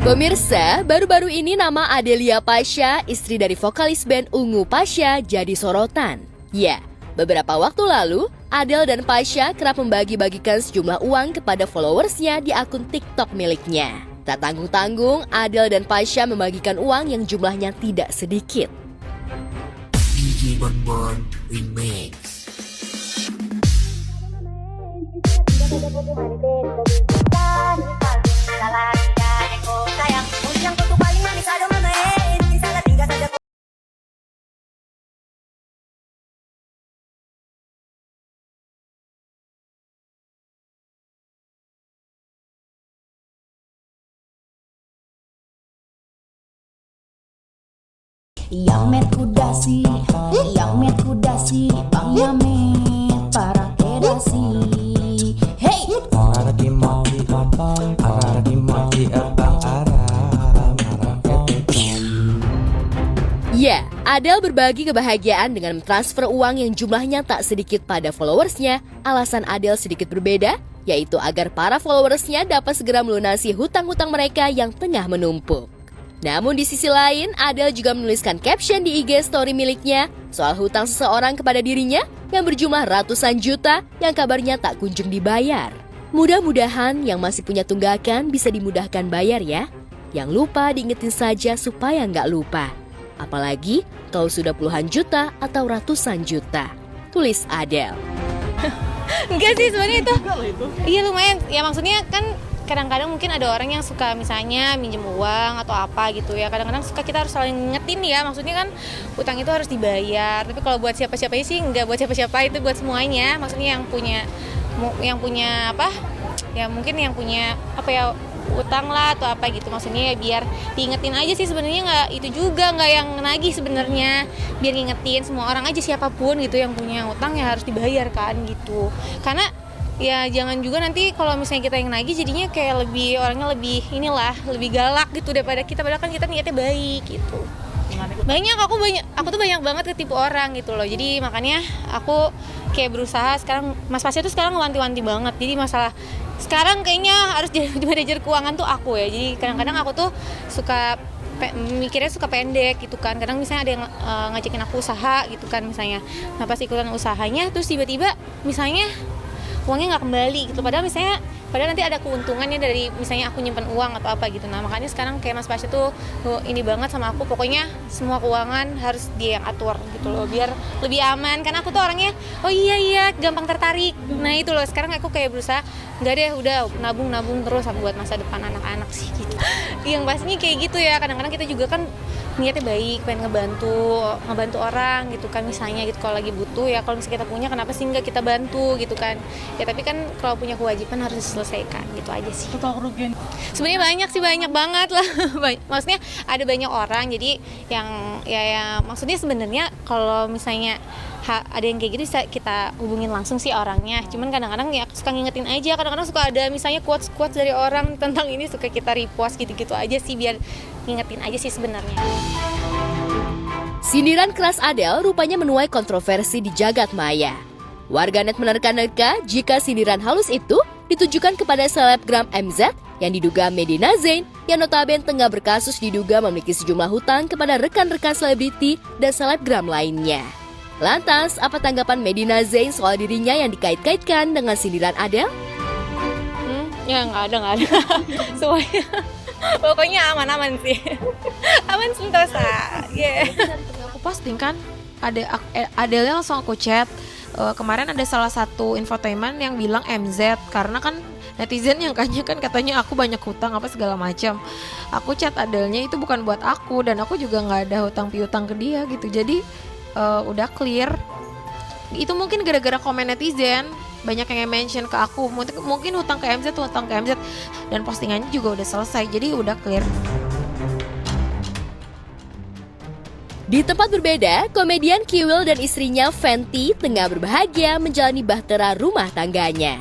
Pemirsa, baru-baru ini nama Adelia Pasha, istri dari vokalis band Ungu Pasha, jadi sorotan. Ya, beberapa waktu lalu, Adele dan Pasha kerap membagi-bagikan sejumlah uang kepada followersnya di akun TikTok miliknya. Tak tanggung-tanggung, Adele dan Pasha membagikan uang yang jumlahnya tidak sedikit. DJ Bonbon Remix. Yang met kudasi, Bang Yamet para kedasi. Hey, Araki mati abang, Ya, Adele berbagi kebahagiaan dengan mentransfer uang yang jumlahnya tak sedikit pada followersnya. Alasan Adele sedikit berbeda, yaitu agar para followersnya dapat segera melunasi hutang-hutang mereka yang tengah menumpuk. Namun di sisi lain, Adele juga menuliskan caption di IG story miliknya soal hutang seseorang kepada dirinya yang berjumlah ratusan juta yang kabarnya tak kunjung dibayar. Mudah-mudahan yang masih punya tunggakan bisa dimudahkan bayar ya. Yang lupa diingetin saja supaya nggak lupa. Apalagi kalau sudah puluhan juta atau ratusan juta. Tulis Adele. Enggak sih sebenarnya itu. Iya lumayan. Ya maksudnya kan kadang-kadang mungkin ada orang yang suka misalnya minjem uang atau apa gitu ya. Kadang-kadang suka kita harus saling ngingetin ya. Maksudnya kan utang itu harus dibayar. Tapi kalau buat siapa-siapa sih enggak buat siapa-siapa, itu buat semuanya. Maksudnya yang punya apa? Ya mungkin yang punya apa ya, utang lah atau apa gitu. Maksudnya ya biar diingetin aja sih sebenarnya, nggak itu juga nggak yang nagih sebenarnya. Biar ngingetin semua orang aja, siapapun gitu yang punya utang ya harus dibayar kan gitu. Karena ya jangan juga nanti kalau misalnya kita yang nagih jadinya kayak orangnya lebih galak gitu daripada kita, padahal kan kita niatnya baik gitu. Aku tuh banyak banget ketipu orang gitu loh. Jadi makanya aku kayak berusaha sekarang, Mas Pasha tuh sekarang ngewanti-wanti banget. Jadi masalah sekarang kayaknya harus jadi manajer keuangan tuh aku ya. Jadi kadang-kadang aku tuh mikirnya suka pendek gitu kan. Kadang misalnya ada yang ngajakin aku usaha gitu kan misalnya. Nah pas ikutan usahanya terus tiba-tiba misalnya uangnya nggak kembali gitu, padahal nanti ada keuntungannya dari misalnya aku nyimpan uang atau apa gitu. Nah makanya sekarang kayak Mas Pasha tuh ini banget sama aku, pokoknya semua keuangan harus dia yang atur gitu loh, biar lebih aman. Karena aku tuh orangnya iya gampang tertarik. Nah itu loh, sekarang aku kayak berusaha nggak deh, udah nabung terus buat masa depan anak-anak sih gitu. Yang pastinya kayak gitu ya, kadang-kadang kita juga kan niatnya baik, pengen ngebantu orang gitu kan misalnya gitu, kalau lagi butuh ya, kalau misalnya kita punya kenapa sih nggak kita bantu gitu kan ya. Tapi kan kalau punya kewajiban harus diselesaikan gitu aja sih. Total kerugian Sebenarnya banyak banget lah. Maksudnya ada banyak orang, jadi yang ya maksudnya sebenarnya kalau misalnya ada yang kayak gitu bisa kita hubungin langsung sih orangnya. Cuman kadang-kadang ya suka ngingetin aja, kadang-kadang suka ada misalnya quotes dari orang tentang ini suka kita repost gitu-gitu aja sih, biar ngingetin aja sih sebenarnya. Sindiran keras Adele rupanya menuai kontroversi di jagat maya. Warganet menerka-nerka jika sindiran halus itu ditujukan kepada selebgram MZ yang diduga Medina Zain yang notabene tengah berkasus diduga memiliki sejumlah hutang kepada rekan-rekan selebriti dan selebgram lainnya. Lantas, apa tanggapan Medina Zain soal dirinya yang dikait-kaitkan dengan sindiran Adele? Ya nggak ada. Semuanya pokoknya aman sih. Aman sentosa. Aku posting kan, Adele langsung aku chat. Kemarin ada salah satu infotainment yang bilang MZ, karena kan netizen yang katanya aku banyak hutang apa segala macam. Aku chat Adele-nya itu bukan buat aku, dan aku juga nggak ada hutang piutang ke dia gitu. Jadi udah clear. Itu mungkin gara-gara komen netizen, banyak yang mention ke aku, mungkin hutang ke MZ, dan postingannya juga udah selesai, jadi udah clear. Di tempat berbeda, komedian Kiwil dan istrinya Fenty tengah berbahagia menjalani bahtera rumah tangganya.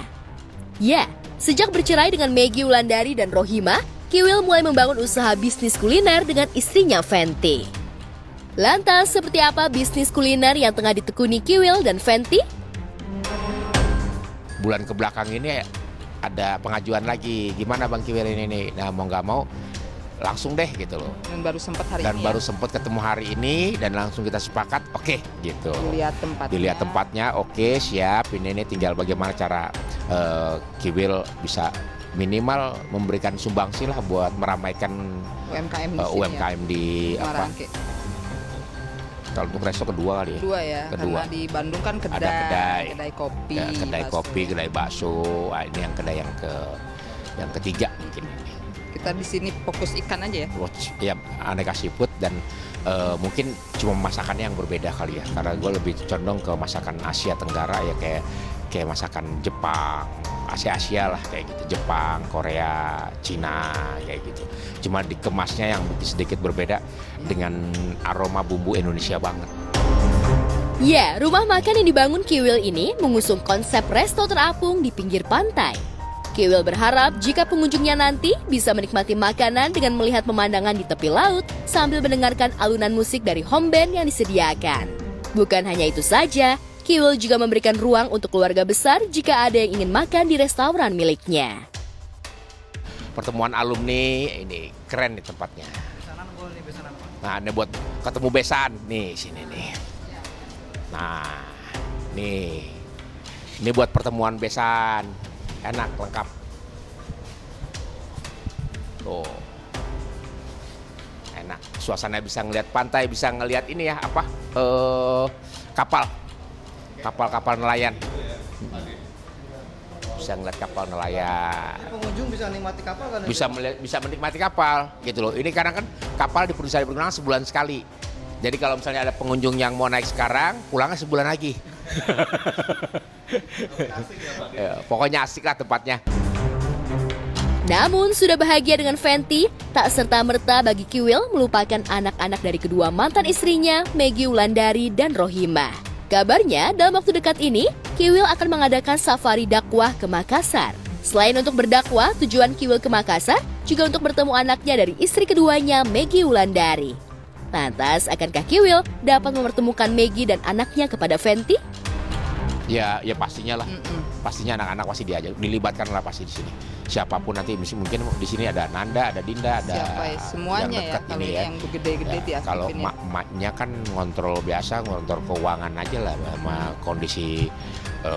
Ya, sejak bercerai dengan Maggie Wulandari dan Rohima, Kiwil mulai membangun usaha bisnis kuliner dengan istrinya Fenty. Lantas, seperti apa bisnis kuliner yang tengah ditekuni Kiwil dan Fenty? Bulan kebelakang ini ada pengajuan lagi, gimana Bang Kiwil ini nih? Nah mau nggak mau langsung deh gitu loh. Dan baru sempat hari Dan ini baru ya? sempat ketemu hari ini dan langsung kita sepakat oke gitu. Dilihat tempatnya. Oke, siap. Ini tinggal bagaimana cara Kiwil bisa minimal memberikan sumbangsi lah buat meramaikan UMKM di sini UMKM di ya? apa? Marangke. Kalau untuk resto kedua kali ya. Kedua ya, Kedua. karena di Bandung kan Ada kedai. kedai kopi, Ya, kedai bakso. kopi, kedai bakso. Ah, ini yang kedai yang ketiga mungkin. Kita di sini fokus ikan aja ya. Ya, aneka seafood dan mungkin cuma masakannya yang berbeda kali ya. Karena gue lebih condong ke masakan Asia Tenggara ya, kayak masakan Jepang, Asia lah kayak gitu. Jepang, Korea, Cina kayak gitu. Cuma dikemasnya yang sedikit berbeda dengan aroma bumbu Indonesia banget. Ya, rumah makan yang dibangun Kiwil ini mengusung konsep resto terapung di pinggir pantai. Kiwil berharap jika pengunjungnya nanti bisa menikmati makanan dengan melihat pemandangan di tepi laut sambil mendengarkan alunan musik dari home band yang disediakan. Bukan hanya itu saja, Kiwil juga memberikan ruang untuk keluarga besar jika ada yang ingin makan di restoran miliknya. Pertemuan alumni ini keren nih tempatnya. Nah, ini buat ketemu besan nih sini nih. Nah, ini buat pertemuan besan. Enak, lengkap. Tuh. Enak. Suasana bisa ngelihat pantai, bisa ngelihat ini ya apa? Kapal nelayan. Bisa ngeliat kapal nelayan. Pengunjung bisa menikmati kapal kan? Bisa menikmati kapal gitu loh. Ini kadang kan kapal dipergunakan sebulan sekali. Jadi kalau misalnya ada pengunjung yang mau naik sekarang, pulangnya sebulan lagi. Ya, pokoknya asik lah tempatnya. Namun sudah bahagia dengan Fenty, tak serta-merta bagi Kiwil melupakan anak-anak dari kedua mantan istrinya, Meggy Wulandari dan Rohimah. Kabarnya dalam waktu dekat ini, Kiwil akan mengadakan safari dakwah ke Makassar. Selain untuk berdakwah, tujuan Kiwil ke Makassar juga untuk bertemu anaknya dari istri keduanya, Meggy Wulandari. Lantas, akankah Kiwil dapat mempertemukan Meggy dan anaknya kepada Fenty? Ya pastinya lah. Pastinya anak-anak pasti dilibatkan lah pasti di sini. Siapapun nanti mungkin di sini ada Nanda, ada Dinda, ada Siapa ya? Semuanya yang ya, dekat kalau ini ya. yang gede-gede Ya, kalau diaktifin ya. emaknya kan ngontrol keuangan aja lah sama kondisi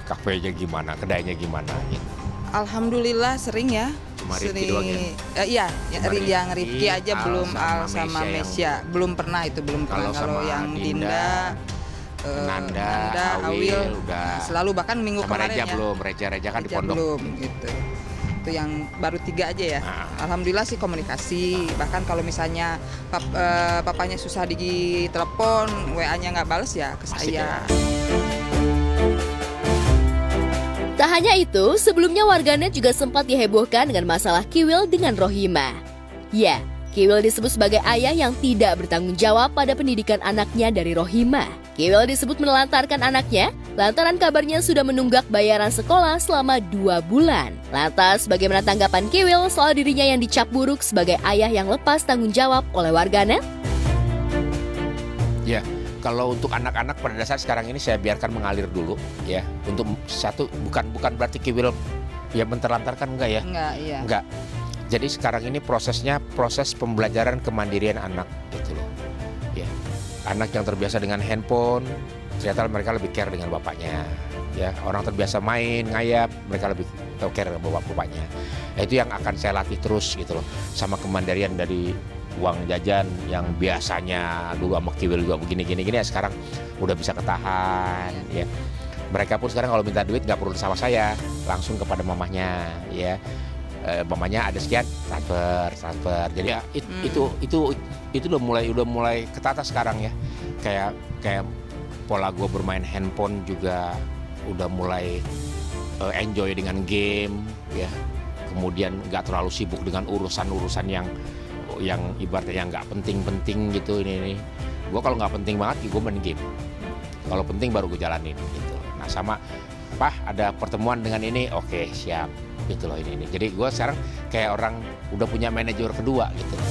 kafenya gimana, kedainya gimana gitu. Alhamdulillah sering ya. Cuma Rifki doang ya? Iya, Cuma yang Rifki, Rifki aja Al belum, sama Al sama Mesya Mesya. Belum pernah. Kalau sama yang Dinda, Nanda, Awil, udah. Selalu bahkan minggu Sama kemarin Reja ya. belum, Reja kan di Reja pondok. belum gitu. Itu yang baru 3 aja ya. Alhamdulillah sih komunikasi. Bahkan kalau misalnya papanya susah ditelepon, WA-nya nggak bales ya ke Asik saya. ya. Tak hanya itu, sebelumnya warganet juga sempat dihebohkan dengan masalah Kiwil dengan Rohimah. Ya, Kiwil disebut sebagai ayah yang tidak bertanggung jawab pada pendidikan anaknya dari Rohimah. Kiwil disebut menelantarkan anaknya lantaran kabarnya sudah menunggak bayaran sekolah selama 2 bulan. Lantas, bagaimana tanggapan Kiwil soal dirinya yang dicap buruk sebagai ayah yang lepas tanggung jawab oleh warganet? Ya, kalau untuk anak-anak pada dasar sekarang ini saya biarkan mengalir dulu ya. Untuk satu bukan berarti Kiwil ya menterlantarkan enggak ya? Enggak, iya. Enggak. Jadi sekarang ini proses pembelajaran kemandirian anak gitu loh. Ya. Anak yang terbiasa dengan handphone, ternyata mereka lebih care dengan bapaknya. Ya, orang terbiasa main, ngayap, mereka lebih care dengan bapaknya. Itu yang akan saya latih terus gitu loh. Sama kemandirian dari uang jajan yang biasanya dulu sama Kiwil juga begini ya, sekarang udah bisa ketahan ya. Mereka pun sekarang kalau minta duit nggak perlu sama saya, langsung kepada mamahnya ya. Mamanya ada sekian transfer. Jadi ya, itu udah mulai ketata sekarang ya. Kayak pola gue bermain handphone juga udah mulai enjoy dengan game ya. Kemudian nggak terlalu sibuk dengan urusan yang ibaratnya yang nggak penting gitu ini. Gue kalau nggak penting banget, gue main game. Kalau penting baru gue jalanin gitu. Nah sama ada pertemuan dengan ini, oke siap gitu loh ini. Jadi gue sekarang kayak orang udah punya manajer kedua gitu loh.